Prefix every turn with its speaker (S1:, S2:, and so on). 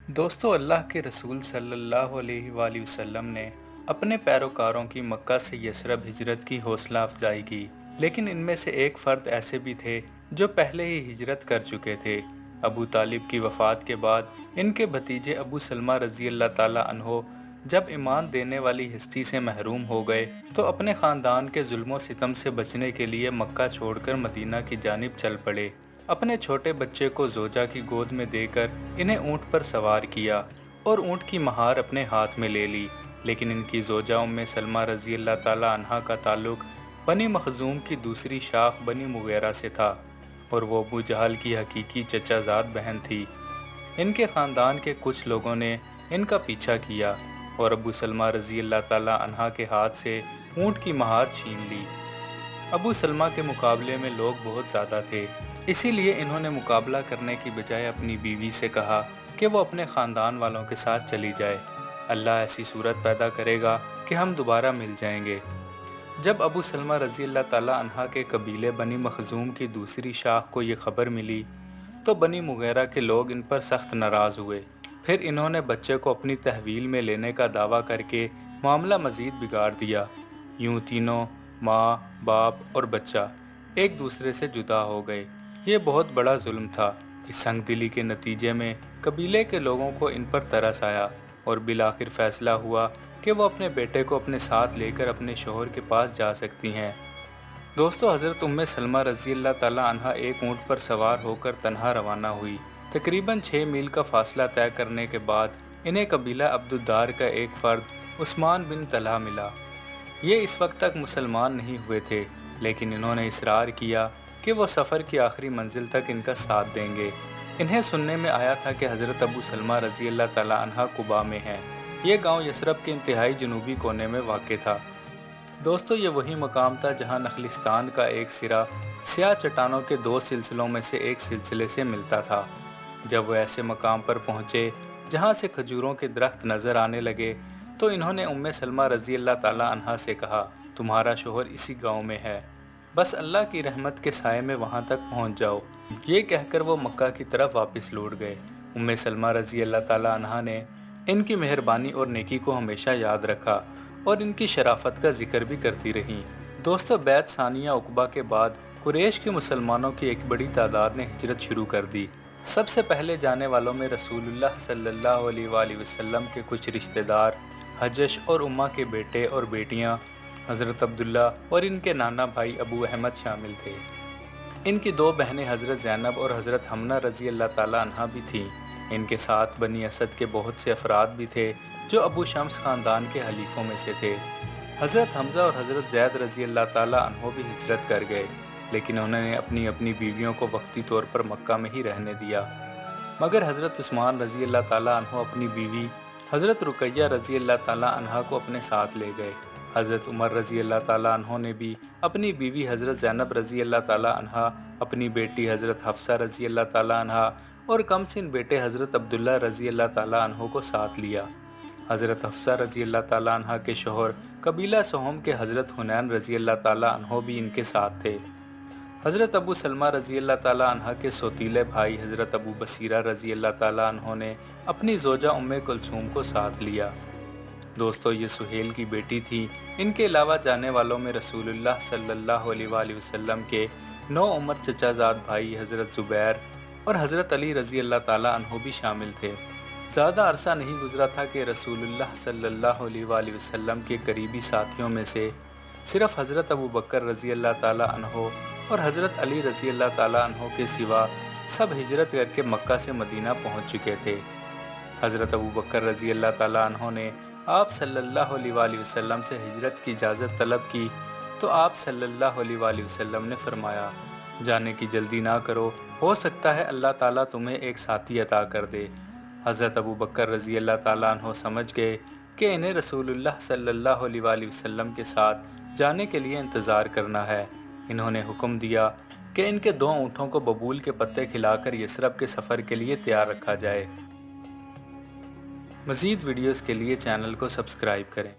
S1: دوستو اللہ کے رسول صلی اللہ علیہ وآلہ وسلم نے اپنے پیروکاروں کی مکہ سے یثرب ہجرت کی حوصلہ افزائی کی، لیکن ان میں سے ایک فرد ایسے بھی تھے جو پہلے ہی ہجرت کر چکے تھے۔ ابو طالب کی وفات کے بعد ان کے بھتیجے ابو سلمہ رضی اللہ تعالیٰ عنہ جب ایمان دینے والی ہستی سے محروم ہو گئے تو اپنے خاندان کے ظلم و ستم سے بچنے کے لیے مکہ چھوڑ کر مدینہ کی جانب چل پڑے۔ اپنے چھوٹے بچے کو زوجہ کی گود میں دے کر انہیں اونٹ پر سوار کیا اور اونٹ کی مہار اپنے ہاتھ میں لے لی، لیکن ان کی زوجہ ام سلمہ رضی اللہ تعالیٰ عنہا کا تعلق بنی مخزوم کی دوسری شاخ بنی مغیرہ سے تھا اور وہ ابو جہل کی حقیقی چچا زاد بہن تھی۔ ان کے خاندان کے کچھ لوگوں نے ان کا پیچھا کیا اور ابو سلمہ رضی اللہ تعالیٰ عنہا کے ہاتھ سے اونٹ کی مہار چھین لی۔ ابو سلمہ کے مقابلے میں لوگ بہت زیادہ تھے، اسی لیے انہوں نے مقابلہ کرنے کی بجائے اپنی بیوی سے کہا کہ وہ اپنے خاندان والوں کے ساتھ چلی جائے، اللہ ایسی صورت پیدا کرے گا کہ ہم دوبارہ مل جائیں گے۔ جب ابو سلمہ رضی اللہ تعالیٰ عنہ کے قبیلے بنی مخزوم کی دوسری شاخ کو یہ خبر ملی تو بنی مغیرہ کے لوگ ان پر سخت ناراض ہوئے۔ پھر انہوں نے بچے کو اپنی تحویل میں لینے کا دعویٰ کر کے معاملہ مزید بگاڑ دیا۔ یوں تینوں ماں، باپ اور بچہ ایک دوسرے سے جدا ہو گئے۔ یہ بہت بڑا ظلم تھا۔ اس سنگ دلی کے نتیجے میں قبیلے کے لوگوں کو ان پر ترس آیا اور بالآخر فیصلہ ہوا کہ وہ اپنے بیٹے کو اپنے ساتھ لے کر اپنے شوہر کے پاس جا سکتی ہیں۔ دوستو، حضرت ام سلمہ رضی اللہ تعالیٰ عنہا ایک اونٹ پر سوار ہو کر تنہا روانہ ہوئی۔ تقریباً 6 میل کا فاصلہ طے کرنے کے بعد انہیں قبیلہ عبد الدار کا ایک فرد عثمان بن طلحہ ملا۔ یہ اس وقت تک مسلمان نہیں ہوئے تھے، لیکن انہوں نے اصرار کیا کہ وہ سفر کی آخری منزل تک ان کا ساتھ دیں گے۔ انہیں سننے میں آیا تھا کہ حضرت ابو سلمہ رضی اللہ تعالیٰ عنہ قباء میں ہیں۔ یہ گاؤں یثرب کے انتہائی جنوبی کونے میں واقع تھا۔ دوستو، یہ وہی مقام تھا جہاں نخلستان کا ایک سرا سیاہ چٹانوں کے 2 سلسلوں میں سے ایک سلسلے سے ملتا تھا۔ جب وہ ایسے مقام پر پہنچے جہاں سے کھجوروں کے درخت نظر آنے لگے تو انہوں نے ام سلمہ رضی اللہ تعالیٰ عنہا سے کہا، تمہارا شوہر اسی گاؤں میں ہے، بس اللہ کی رحمت کے سائے میں وہاں تک پہنچ جاؤ۔ یہ کہہ کر وہ مکہ کی طرف واپس لوٹ گئے۔ ام سلمہ رضی اللہ تعالیٰ عنہا نے ان کی مہربانی اور نیکی کو ہمیشہ یاد رکھا اور ان کی شرافت کا ذکر بھی کرتی رہیں۔ دوستو، بیعت ثانیہ عقبہ کے بعد قریش کے مسلمانوں کی ایک بڑی تعداد نے ہجرت شروع کر دی۔ سب سے پہلے جانے والوں میں رسول اللہ صلی اللہ علیہ وآلہ وسلم کے کچھ رشتہ دار، حجش اور امہ کے بیٹے اور بیٹیاں، حضرت عبداللہ اور ان کے نانا بھائی ابو احمد شامل تھے۔ ان کی 2 بہنیں حضرت زینب اور حضرت حمنہ رضی اللہ تعالیٰ عنہ بھی تھیں۔ ان کے ساتھ بنی اسد کے بہت سے افراد بھی تھے جو ابو شمس خاندان کے حلیفوں میں سے تھے۔ حضرت حمزہ اور حضرت زید رضی اللہ تعالیٰ عنہ بھی ہجرت کر گئے، لیکن انہوں نے اپنی بیویوں کو وقتی طور پر مکہ میں ہی رہنے دیا، مگر حضرت عثمان رضی اللہ تعالیٰ عنہ اپنی بیوی حضرت رقیہ رضی اللہ تعالیٰ عنہ کو اپنے ساتھ لے گئے۔ حضرت عمر رضی اللہ تعالیٰ عنہ نے بھی اپنی بیوی حضرت زینب رضی اللہ تعالیٰ عنہ، اپنی بیٹی حضرت حفصہ رضی اللہ تعالیٰ عنہ اور کم سن بیٹے حضرت عبداللہ رضی اللہ تعالیٰ عنہ کو ساتھ لیا۔ حضرت حفصہ رضی اللہ تعالیٰ عنہ کے شوہر قبیلہ سہم کے حضرت حنین رضی اللہ تعالیٰ عنہ بھی ان کے ساتھ تھے۔ حضرت ابو سلمہ رضی اللہ تعالیٰ عنہ کے سوتیلے بھائی حضرت ابو بصیرہ رضی اللہ تعالیٰ عنہ نے اپنی زوجہ ام کلثوم کو ساتھ لیا۔ دوستو، یہ سہیل کی بیٹی تھی۔ ان کے علاوہ جانے والوں میں رسول اللہ صلی اللہ علیہ وآلہ وسلم کے 9 عمر چچا زاد بھائی حضرت زبیر اور حضرت علی رضی اللہ تعالیٰ عنہ بھی شامل تھے۔ زیادہ عرصہ نہیں گزرا تھا کہ رسول اللہ صلی اللہ علیہ وآلہ وسلم کے قریبی ساتھیوں میں سے صرف حضرت ابو بکر رضی اللہ تعالیٰ عنہ اور حضرت علی رضی اللہ تعالیٰ عنہ کے سوا سب ہجرت کر کے مکہ سے مدینہ پہنچ چکے تھے۔ حضرت ابو بکر رضی اللہ تعالیٰ عنہ نے آپ صلی اللہ علیہ وآلہ وسلم سے ہجرت کی اجازت طلب کی تو آپ صلی اللہ علیہ وآلہ وسلم نے فرمایا، جانے کی جلدی نہ کرو، ہو سکتا ہے اللہ تعالیٰ تمہیں ایک ساتھی عطا کر دے۔ حضرت ابو بکر رضی اللہ تعالیٰ عنہ سمجھ گئے کہ انہیں رسول اللہ صلی اللہ علیہ وآلہ وسلم کے ساتھ جانے کے لیے انتظار کرنا ہے۔ انہوں نے حکم دیا کہ ان کے 2 اونٹوں کو ببول کے پتے کھلا کر یثرب کے سفر کے لیے تیار رکھا جائے۔ مزید ویڈیوز کے لیے چینل کو سبسکرائب کریں۔